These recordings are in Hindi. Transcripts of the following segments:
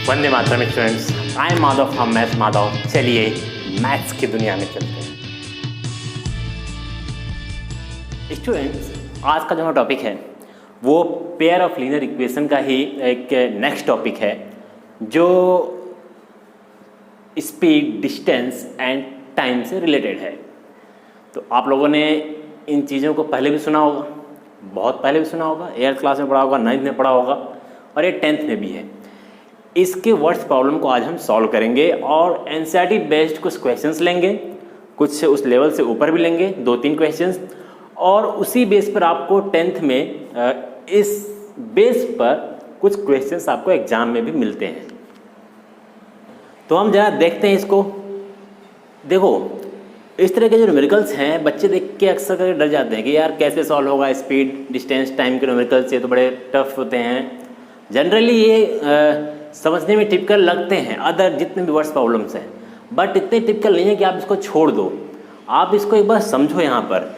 Vande Mataram students, I am Madhav from maths Madhav. चलिए मैथ्स की दुनिया में चलते हैं। स्टूडेंट्स, आज का जो हमारा टॉपिक है वो पेयर ऑफ लीनियर इक्वेशन का ही एक नेक्स्ट टॉपिक है, जो स्पीड, डिस्टेंस एंड टाइम से रिलेटेड है। तो आप लोगों ने इन चीज़ों को पहले भी सुना होगा, बहुत पहले भी सुना होगा, 8th क्लास में पढ़ा होगा, 9th में पढ़ा होगा और ये 10th में भी है। इसके वर्ड्स प्रॉब्लम को आज हम सॉल्व करेंगे और एनसीईआरटी बेस्ड कुछ क्वेश्चंस लेंगे, कुछ उस लेवल से ऊपर भी लेंगे, 2-3 क्वेश्चंस, और उसी बेस पर आपको 10th में इस बेस पर कुछ क्वेश्चंस आपको एग्जाम में भी मिलते हैं। तो हम जरा देखते हैं इसको। देखो, इस तरह के जो न्यूमेरिकल्स हैं, बच्चे देख के अक्सर करके डर जाते हैं कि यार कैसे सॉल्व होगा, स्पीड, डिस्टेंस, टाइम के न्यूमेरिकल्स ये तो बड़े टफ होते हैं। जनरली ये समझने में टिपिकल लगते हैं अदर जितने भी वर्ड्स प्रॉब्लम्स हैं, बट इतने टिपिकल नहीं है कि आप इसको छोड़ दो। आप इसको एक बार समझो। यहाँ पर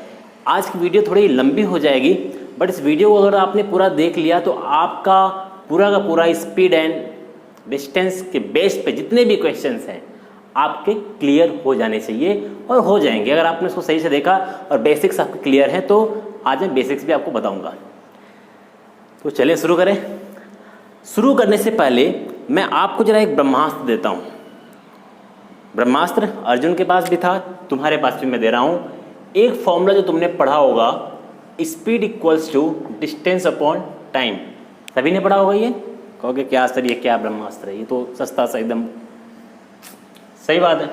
आज की वीडियो थोड़ी लंबी हो जाएगी, बट इस वीडियो को अगर आपने पूरा देख लिया तो आपका पूरा का पूरा स्पीड एंड डिस्टेंस के बेस पे जितने भी क्वेश्चंस हैं आपके क्लियर हो जाने चाहिए, और हो जाएंगे अगर आपने इसको सही से देखा और बेसिक्स आपके क्लियर हैं। तो आज मैं बेसिक्स भी आपको बताऊंगा। तो चलिए शुरू करें। शुरू करने से पहले मैं आपको जरा एक ब्रह्मास्त्र देता हूँ। ब्रह्मास्त्र अर्जुन के पास भी था, तुम्हारे पास भी मैं दे रहा हूँ। एक फॉर्मूला जो तुमने पढ़ा होगा, speed equals to distance upon time. सभी ने पढ़ा होगा ये। कहोगे क्या सर, ये क्या ब्रह्मास्त्र है, ये तो सस्ता सा एकदम। सही बात है,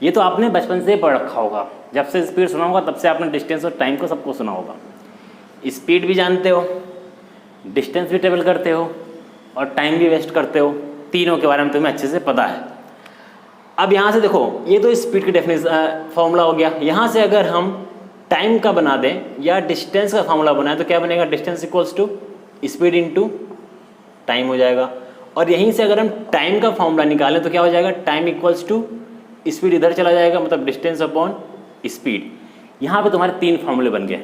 ये तो आपने बचपन से पढ़ रखा होगा। जब से स्पीड सुना होगा तब से आपने डिस्टेंस और टाइम को सबको सुना होगा। स्पीड भी जानते हो, डिस्टेंस भी ट्रेवल करते हो और टाइम भी वेस्ट करते हो। तीनों के बारे में तुम्हें अच्छे से पता है। अब यहाँ से देखो, ये तो स्पीड की डेफिनेशन फॉर्मूला हो गया। यहाँ से अगर हम टाइम का बना दें या डिस्टेंस का फॉर्मूला बनाएं तो क्या बनेगा? Distance equals to speed into time हो जाएगा। और यहीं से अगर हम टाइम का फॉर्मूला निकालें तो क्या हो जाएगा? टाइम इक्वल्स टू स्पीड इधर चला जाएगा, मतलब डिस्टेंस अपॉन स्पीड। यहाँ पे तुम्हारे 3 फॉर्मूले बन गए।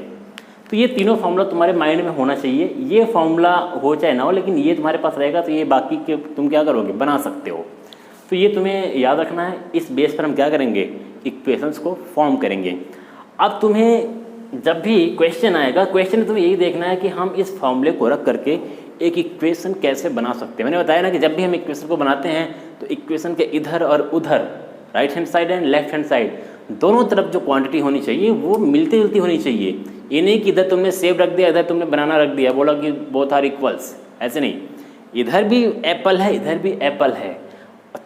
तो ये तीनों फॉर्मूला तुम्हारे माइंड में होना चाहिए। ये फॉर्मूला हो चाहे ना हो, लेकिन ये तुम्हारे पास रहेगा तो ये बाकी के तुम क्या करोगे? बना सकते हो। तो ये तुम्हें याद रखना है। इस बेस पर हम क्या करेंगे? इक्वेशंस को फॉर्म करेंगे। अब तुम्हें जब भी क्वेश्चन आएगा, क्वेश्चन में तुम्हें यही देखना है कि हम इस फॉर्मूले को रख करके एक इक्वेशन कैसे बना सकते हैं। मैंने बताया ना कि जब भी हम इक्वेशन को बनाते हैं तो इक्वेशन के इधर और उधर, right hand side and left hand side, दोनों तरफ जो क्वांटिटी होनी चाहिए वो मिलती जुलती होनी चाहिए। ये नहीं कि इधर तुमने सेब रख दिया, इधर तुमने बनाना रख दिया, बोला कि बोथ आर इक्वल्स। ऐसे नहीं, इधर भी एप्पल है, इधर भी एप्पल है,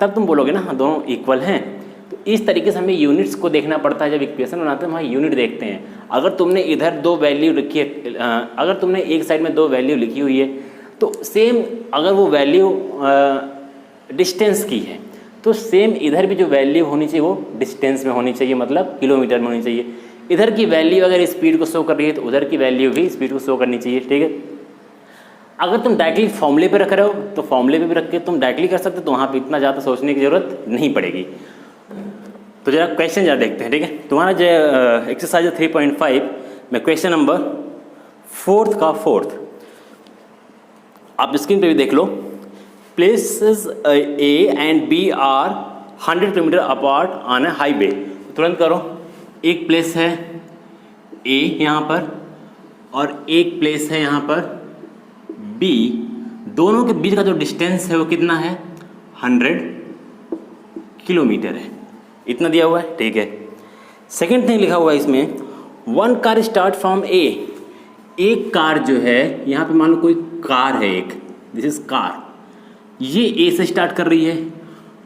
तब तुम बोलोगे ना हाँ दोनों इक्वल हैं। तो इस तरीके से हमें यूनिट्स को देखना पड़ता है। जब इक्वेशन बनाते हैं वहाँ यूनिट देखते हैं। अगर तुमने इधर 2 वैल्यू रखी है, अगर तुमने एक साइड में 2 वैल्यू लिखी हुई है तो सेम, अगर वो वैल्यू डिस्टेंस की है तो सेम इधर भी जो वैल्यू होनी चाहिए वो डिस्टेंस में होनी चाहिए, मतलब किलोमीटर में होनी चाहिए। इधर की वैल्यू अगर स्पीड को शो कर रही है तो उधर की वैल्यू भी स्पीड को शो करनी चाहिए। ठीक है। अगर तुम डायरेक्टली फॉर्मूले पे रख रहे हो तो फॉर्मूले पे भी रख के तुम डायरेक्टली कर सकते हो, तो वहाँ पे इतना ज़्यादा सोचने की ज़रूरत नहीं पड़ेगी। तो जरा क्वेश्चन जरा देखते हैं। ठीक है। तुम्हारा जो एक्सरसाइज 3.5 में क्वेश्चन नंबर 4th का 4th, आप स्क्रीन पे भी देख लो। प्लेसेस A एंड B आर 100 kilometre apart on a highway. तुरंत करो। एक प्लेस है A यहाँ पर और एक प्लेस है यहाँ पर B। दोनों के बीच का जो डिस्टेंस है वो कितना है? 100 किलोमीटर है। इतना दिया हुआ है। ठीक है। सेकेंड थिंग लिखा हुआ है इसमें, 1 कार स्टार्ट फ्रॉम A। एक कार जो है, यहाँ पे मान लो कोई कार है एक, दिस इज कार, ये A से स्टार्ट कर रही है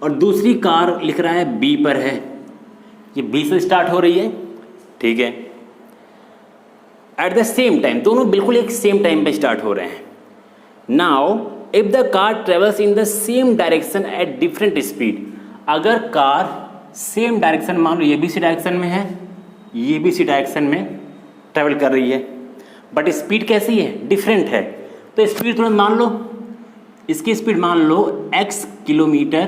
और दूसरी कार लिख रहा है B पर है, ये B से स्टार्ट हो रही है। ठीक है। एट द सेम टाइम, दोनों बिल्कुल एक सेम टाइम पे स्टार्ट हो रहे हैं। Now if the car travels in the same direction at different speed, अगर कार सेम डायरेक्शन, मान लो ये भी सी डायरेक्शन में है, ये भी सी डायरेक्शन में ट्रेवल कर रही है, बट स्पीड कैसी है? डिफरेंट है। तो स्पीड तुरंत मान लो, इसकी स्पीड मान लो x किलोमीटर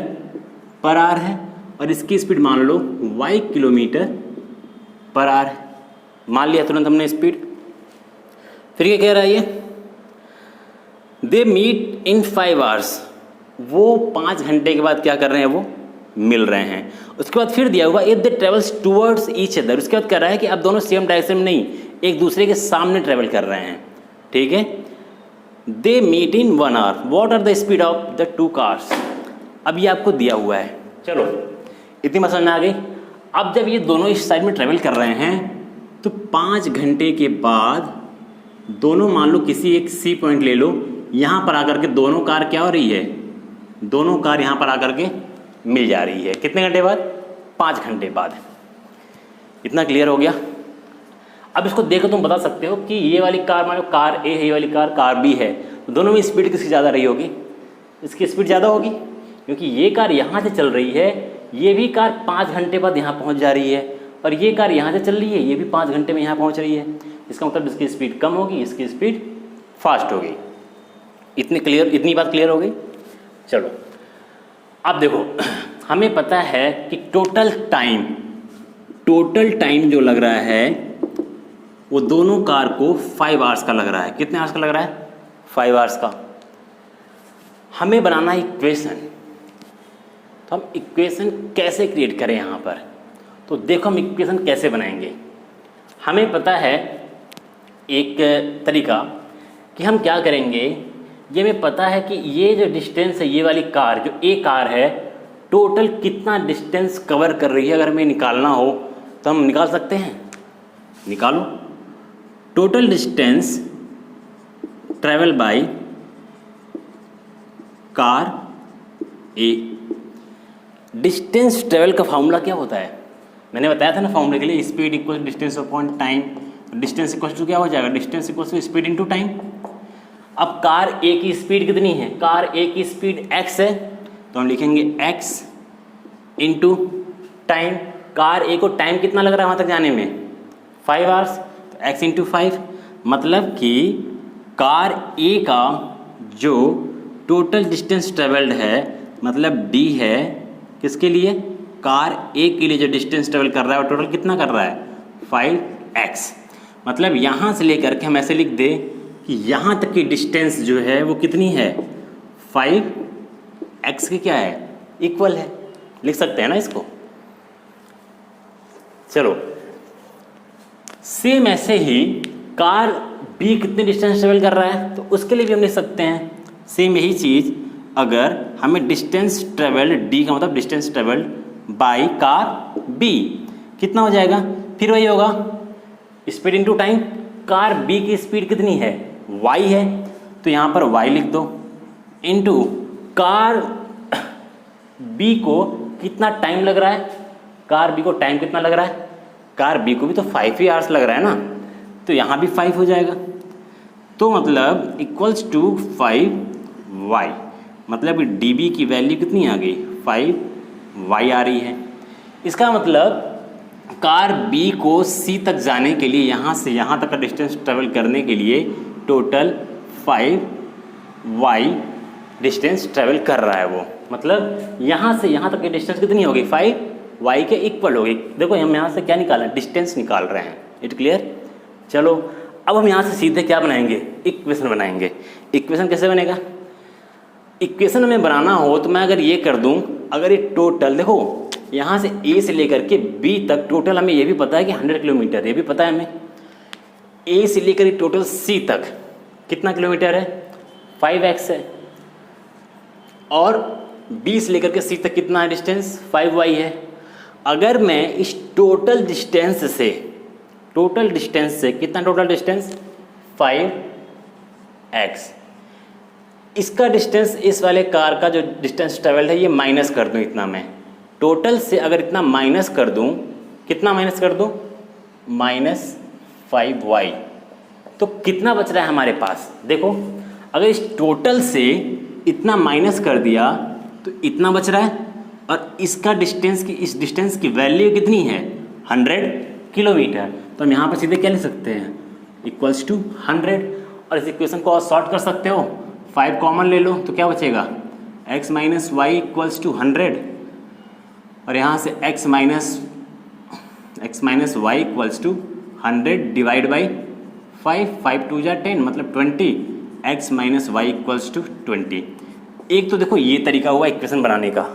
पर आवर है और इसकी स्पीड मान लो y किलोमीटर पर आवर है। मान लिया तुरंत हमने स्पीड। फिर क्या कह रहा है ये? They meet in 5 hours। वो 5 घंटे के बाद क्या कर रहे हैं, वो मिल रहे हैं। उसके बाद फिर दिया हुआ if they travels towards each other, उसके बाद कह रहा है कि अब दोनों सेम डायरेक्शन में नहीं, एक दूसरे के सामने ट्रेवल कर रहे हैं, ठीक है। They meet in 1 hour, what are the speed of the 2 cars. अब ये आपको दिया हुआ है, चलो इतनी बात समझ में आ गई। अब जब ये दोनों इस साइड में ट्रेवल कर रहे हैं तो 5 घंटे के बाद दोनों, मान लो किसी एक सी पॉइंट ले लो, यहाँ पर आकर के दोनों कार क्या हो रही है, दोनों कार यहाँ पर आकर के मिल जा रही है। कितने घंटे बाद, 5 घंटे बाद। इतना क्लियर हो गया। अब इसको देखो तुम बता सकते हो कि ये वाली कार, मान लो कार ए है, ये वाली कार बी है, तो दोनों में स्पीड किसकी ज़्यादा रही होगी, इसकी स्पीड ज़्यादा होगी, क्योंकि ये कार यहाँ से चल रही है, ये भी कार 5 घंटे बाद यहाँ पहुँच जा रही है, और ये कार यहाँ से चल रही है, ये भी 5 घंटे में यहाँ पहुँच रही है। इसका मतलब इसकी स्पीड कम होगी, इसकी स्पीड फास्ट होगी। इतनी बात क्लियर हो गई। चलो अब देखो, हमें पता है कि टोटल टाइम जो लग रहा है वो दोनों कार को 5 आवर्स का लग रहा है। कितने आवर्स का लग रहा है, 5 आवर्स का। हमें बनाना है इक्वेशन, तो हम इक्वेशन कैसे क्रिएट करें यहाँ पर, तो देखो हम इक्वेशन कैसे बनाएंगे। हमें पता है एक तरीका कि हम क्या करेंगे, ये हमें पता है कि ये जो डिस्टेंस है, ये वाली कार जो ए कार है, टोटल कितना डिस्टेंस कवर कर रही है, अगर हमें निकालना हो तो हम निकाल सकते हैं। निकालो, total distance travel by car A. Distance travel का फॉर्मूला क्या होता है, मैंने बताया था ना फॉर्मूले के लिए, speed equal distance upon time. Distance equal to क्या हो जाएगा, distance equal to speed into time. अब कार ए की स्पीड कितनी है, कार ए की स्पीड x है, तो हम लिखेंगे x इंटू टाइम। कार ए को टाइम कितना लग रहा है वहाँ तक जाने में, 5 आवर्स, तो x इंटू 5। मतलब कि कार ए का जो टोटल डिस्टेंस ट्रेवल्ड है, मतलब d है, किसके लिए, कार ए के लिए जो डिस्टेंस ट्रेवल कर रहा है वो टोटल कितना कर रहा है, 5x। मतलब यहाँ से लेकर के हम ऐसे लिख दें कि यहाँ तक की डिस्टेंस जो है वो कितनी है, 5x की क्या है, इक्वल है। लिख सकते हैं ना इसको। चलो सेम ऐसे ही कार बी कितनी डिस्टेंस ट्रेवल कर रहा है, तो उसके लिए भी हम लिख सकते हैं सेम यही चीज़। अगर हमें डिस्टेंस ट्रेवल्ड डी का मतलब distance travelled by car B कितना हो जाएगा, फिर वही होगा speed into time. Car B की स्पीड कितनी है, y है, तो यहाँ पर y लिख दो, इनटू कार बी को कितना टाइम लग रहा है, कार बी को टाइम कितना लग रहा है, कार बी को भी तो 5 ही आवर्स लग रहा है ना, तो यहाँ भी 5 हो जाएगा। तो मतलब इक्वल्स टू 5y, मतलब डी बी की वैल्यू कितनी आ गई, 5y आ रही है। इसका मतलब कार बी को सी तक जाने के लिए, यहाँ से यहाँ तक का डिस्टेंस ट्रेवल करने के लिए टोटल 5y डिस्टेंस ट्रेवल कर रहा है वो। मतलब यहाँ से यहाँ तक की डिस्टेंस कितनी होगी, 5y के इक्वल होगी। देखो हम यहाँ से क्या निकाल रहे हैं, डिस्टेंस निकाल रहे हैं। It clear. चलो अब हम यहाँ से सीधे क्या बनाएंगे, इक्वेशन बनाएंगे। इक्वेशन कैसे बनेगा, इक्वेशन हमें बनाना हो तो मैं अगर ये कर दूँ, अगर ये टोटल देखो यहाँ से ए से लेकर के बी तक टोटल हमें ये भी पता है कि 100 किलोमीटर, ये भी पता है हमें। ए से लेकर टोटल सी तक कितना किलोमीटर है, 5x है, और बी से लेकर के सी तक कितना है डिस्टेंस, 5y है। अगर मैं इस टोटल डिस्टेंस से कितना टोटल डिस्टेंस, 5x, इसका डिस्टेंस इस वाले कार का जो डिस्टेंस ट्रेवल्ड है ये माइनस कर दूँ, इतना मैं टोटल से अगर इतना माइनस कर दूं, कितना माइनस कर दूं, -5y, तो कितना बच रहा है हमारे पास। देखो अगर इस टोटल से इतना माइनस कर दिया तो इतना बच रहा है, और इसका डिस्टेंस की, इस डिस्टेंस की वैल्यू कितनी है, 100 किलोमीटर। तो हम यहाँ पर सीधे क्या लिख सकते हैं, इक्वल्स टू 100। और इस इक्वेशन को और शॉर्ट कर सकते हो, 5 कॉमन ले लो तो क्या बचेगा, x minus y equals to 100, और यहाँ से x minus y equals to 100 divide by 5, 5 2 जा 10, मतलब 20, x minus y equals to 20। एक तो देखो ये तरीका हुआ इक्वेशन बनाने का,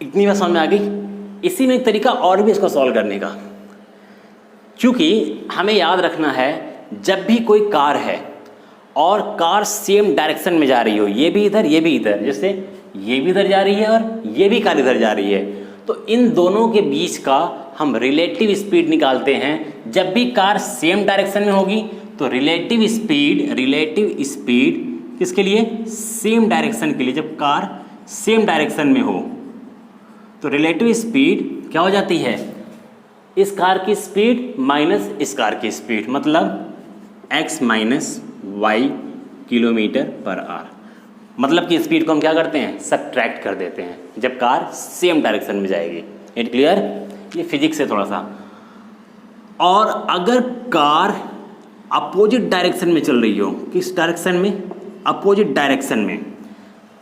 इतनी बात समझ में आ गई। इसी में एक तरीका और भी इसको सॉल्व करने का, क्योंकि हमें याद रखना है जब भी कोई कार है और कार सेम डायरेक्शन में जा रही हो, ये भी इधर ये भी इधर, जैसे ये भी इधर जा रही है और ये भी कार इधर जा रही है, तो इन दोनों के बीच का हम रिलेटिव स्पीड निकालते हैं। जब भी कार सेम डायरेक्शन में होगी तो रिलेटिव स्पीड किसके लिए? सेम डायरेक्शन के लिए। जब कार सेम डायरेक्शन में हो तो रिलेटिव स्पीड क्या हो जाती है? इस कार की स्पीड माइनस इस कार की स्पीड, मतलब x माइनस वाई किलोमीटर पर आवर। मतलब कि स्पीड को हम क्या करते हैं? सब्ट्रैक्ट कर देते हैं जब कार सेम डायरेक्शन में जाएगी। It clear? ये फिजिक्स है थोड़ा सा। और अगर कार अपोजिट डायरेक्शन में चल रही हो, किस डायरेक्शन में? अपोजिट डायरेक्शन में,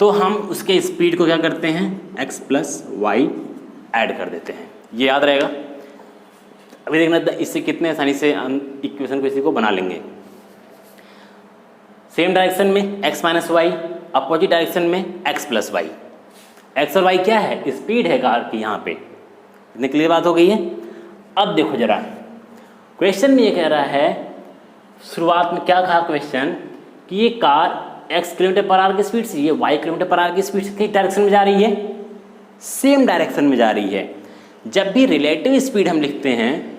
तो हम उसके स्पीड को क्या करते हैं? x प्लस वाई ऐड कर देते हैं। ये याद रहेगा। अभी देखना इससे कितने आसानी से हम इक्वेशन को इसी को बना लेंगे। सेम डायरेक्शन में x minus y, opposite direction में x प्लस वाई। x और y क्या है? स्पीड है कार की यहाँ पे। इतनी क्लियर बात हो गई है। अब देखो जरा, क्वेश्चन में ये कह रहा है, शुरुआत में क्या कहा क्वेश्चन कि ये कार x किलोमीटर पर आवर की स्पीड से, ये y किलोमीटर पर आवर की स्पीड से किस डायरेक्शन में जा रही है? सेम डायरेक्शन में जा रही है। जब भी रिलेटिव स्पीड हम लिखते हैं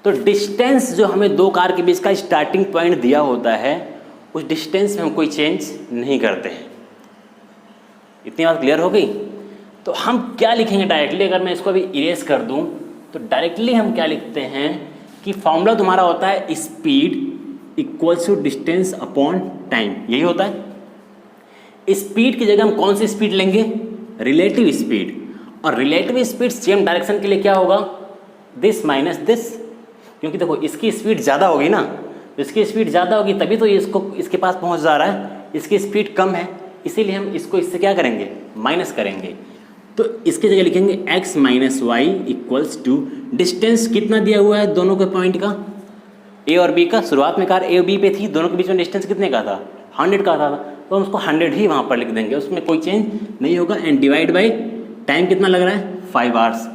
तो डिस्टेंस जो हमें दो कार के बीच का स्टार्टिंग पॉइंट दिया होता है, उस डिस्टेंस में हम कोई चेंज नहीं करते हैं। इतनी बात क्लियर हो गई? तो हम क्या लिखेंगे डायरेक्टली? अगर मैं इसको अभी इरेज कर दूं तो डायरेक्टली हम क्या लिखते हैं कि फॉर्मूला तुम्हारा होता है speed equals to distance upon time. यही होता है। स्पीड की जगह हम कौन सी स्पीड लेंगे? Relative speed. और रिलेटिव स्पीड सेम डायरेक्शन के लिए क्या होगा? This minus this. क्योंकि देखो इसकी स्पीड ज़्यादा होगी ना, तो इसकी स्पीड ज़्यादा होगी तभी तो ये इसको इसके पास पहुंच जा रहा है। इसकी स्पीड कम है, इसीलिए हम इसको इससे क्या करेंगे? माइनस करेंगे। तो इसकी जगह लिखेंगे x minus y equals to distance कितना दिया हुआ है दोनों के पॉइंट का? a और b का। शुरुआत में कार a और b पे थी, दोनों के बीच में डिस्टेंस कितने का था? 100 का था, तो हम उसको 100 ही वहाँ पर लिख देंगे, उसमें कोई चेंज नहीं होगा। एंड डिवाइड बाई टाइम कितना लग रहा है? 5 आवर्स।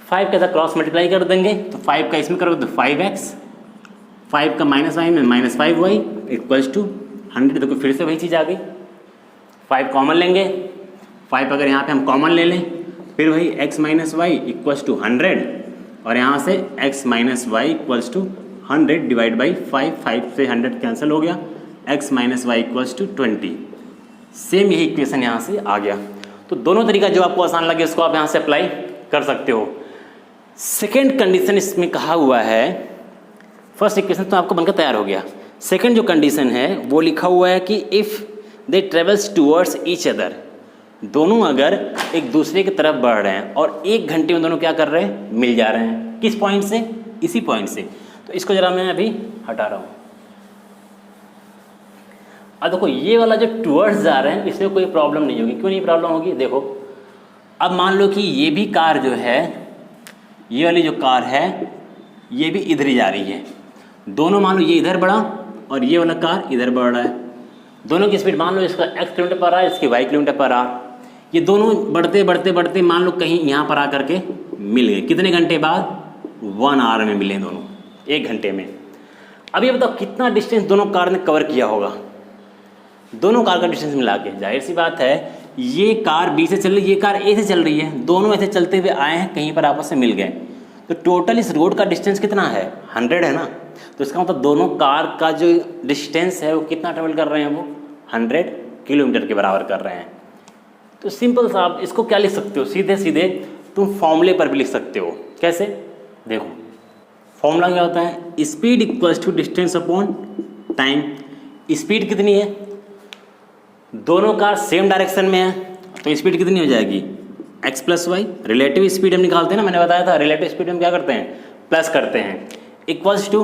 5 के साथ क्रॉस मल्टीप्लाई कर देंगे तो 5 का इसमें करोगे तो 5x, 5 का माइनस वाई में माइनस 5y इक्वल्स टू 100। देखो फिर से वही चीज़ आ गई। 5 कॉमन लेंगे, 5 अगर यहाँ पे हम कॉमन ले लें फिर वही x minus y equals to 100, और यहाँ से x minus y equals to 100 divide by 5 से 100 कैंसिल हो गया, x minus y equals to 20। Same यही इक्वेशन यहाँ से आ गया। तो दोनों तरीका जो आपको आसान लगे उसको आप यहाँ से अप्लाई कर सकते हो। सेकेंड कंडीशन इसमें कहा हुआ है, फर्स्ट इक्वेशन तो आपको बनकर तैयार हो गया। सेकेंड जो कंडीशन है वो लिखा हुआ है कि if they travels towards each other, दोनों अगर एक दूसरे की तरफ बढ़ रहे हैं और 1 घंटे में दोनों क्या कर रहे हैं? मिल जा रहे हैं। किस पॉइंट से? इसी पॉइंट से। तो इसको जरा मैं अभी हटा रहा हूँ। अब देखो ये वाला जो टूवर्ड्स जा रहे हैं इसमें कोई प्रॉब्लम नहीं होगी। क्यों नहीं प्रॉब्लम होगी? देखो अब मान लो कि ये भी कार जो है, ये वाली जो कार है ये भी इधर ही जा रही है। दोनों मान लो ये इधर बढ़ा और ये वाला कार इधर बढ़ रहा है। दोनों की स्पीड मान लो इसका x किलोमीटर पर आवर, इसकी y किलोमीटर पर आवर। ये दोनों बढ़ते बढ़ते बढ़ते मान लो कहीं यहाँ पर आकर के मिल गए। कितने घंटे बाद? 1 आवर में मिले दोनों, 1 घंटे में। अब ये बताओ कितना डिस्टेंस दोनों कार ने कवर किया होगा? दोनों कार का डिस्टेंस मिला के, जाहिर सी बात है ये कार बी से चल रही है, ये कार ए से चल रही है, दोनों ऐसे चलते हुए आए हैं, कहीं पर आपस में मिल गए। तो टोटल इस रोड का डिस्टेंस कितना है? 100 है ना। तो इसका मतलब दोनों कार का जो डिस्टेंस है वो कितना ट्रेवल कर रहे हैं? वो 100 किलोमीटर के बराबर कर रहे हैं। तो सिंपल सा आप इसको क्या लिख सकते हो? सीधे सीधे तुम फॉर्मूले पर भी लिख सकते हो। कैसे? देखो फॉर्मूला क्या होता है? Speed equals to distance upon time. Speed कितनी है? दोनों कार सेम डायरेक्शन में है तो स्पीड कितनी हो जाएगी? x plus y. Relative speed हम निकालते हैं ना, मैंने बताया था रिलेटिव स्पीड हम क्या करते हैं? प्लस करते हैं। इक्वल्स टू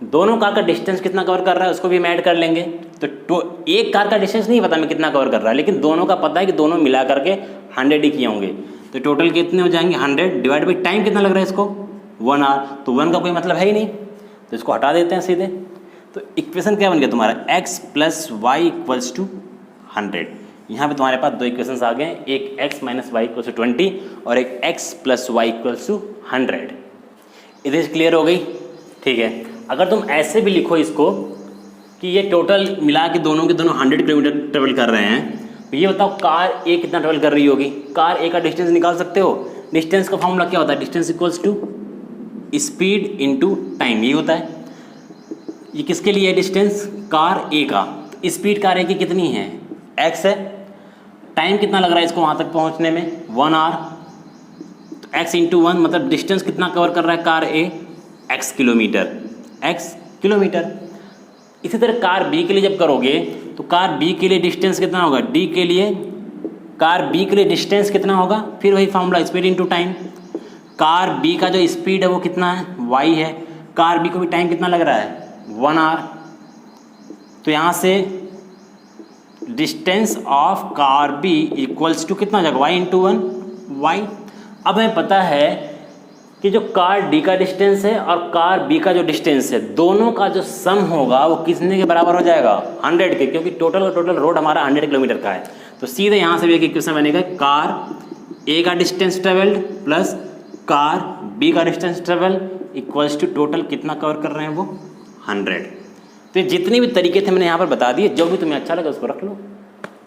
दोनों कार का डिस्टेंस कितना कवर कर रहा है उसको भी हम ऐड कर लेंगे। तो एक कार का डिस्टेंस नहीं पता मैं कितना कवर कर रहा है, लेकिन दोनों का पता है कि दोनों मिला करके 100 ही किए होंगे। तो टोटल कितने हो जाएंगे? 100 डिवाइड बाई टाइम कितना लग रहा है इसको? 1 आवर। तो 1 का कोई मतलब है ही नहीं, तो इसको हटा देते हैं सीधे। तो इक्वेशन क्या बन गया तुम्हारा? x plus y equals to 100। यहाँ पे तुम्हारे पास दो इक्वेशंस आ गए हैं, एक x minus y equal to 20 और एक x plus y equal to 100। इधर क्लियर हो गई? ठीक है। अगर तुम ऐसे भी लिखो इसको कि ये टोटल मिला के दोनों 100 किलोमीटर ट्रेवल कर रहे हैं, तो ये बताओ कार ए कितना ट्रेवल कर रही होगी? कार ए का डिस्टेंस निकाल सकते हो? डिस्टेंस का फॉर्मूला क्या होता है? Distance equals to speed into time, ये होता है। ये किसके लिए है डिस्टेंस? कार ए का। तो स्पीड कार ए की कितनी है? x है। टाइम कितना लग रहा है इसको वहाँ तक पहुँचने में? 1 आवर। तो x इंटू 1 मतलब डिस्टेंस कितना कवर कर रहा है कार ए? x kilometre, x kilometre. इसी तरह कार बी के लिए जब करोगे तो कार बी के लिए डिस्टेंस कितना होगा? डी के लिए, कार बी के लिए डिस्टेंस कितना होगा? फिर वही formula, speed into time. Car B का जो स्पीड है वो कितना है? y है। कार बी को भी टाइम कितना लग रहा है? 1 आवर। तो यहाँ से distance of car B equals to कितना हो जाएगा? y into 1 y। अब हमें पता है कि जो कार डी का डिस्टेंस है और कार बी का जो डिस्टेंस है, दोनों का जो सम होगा वो कितने के बराबर हो जाएगा? 100 के, क्योंकि टोटल रोड हमारा 100 किलोमीटर का है। तो सीधे यहाँ से भी एक इक्वेशन बनेगा, कार ए का distance travelled plus car B का distance travel equals to total कितना कवर कर रहे हैं वो? 100। तो ये जितने भी तरीके थे मैंने यहाँ पर बता दिए, जो भी तुम्हें अच्छा लगे उसको रख लो,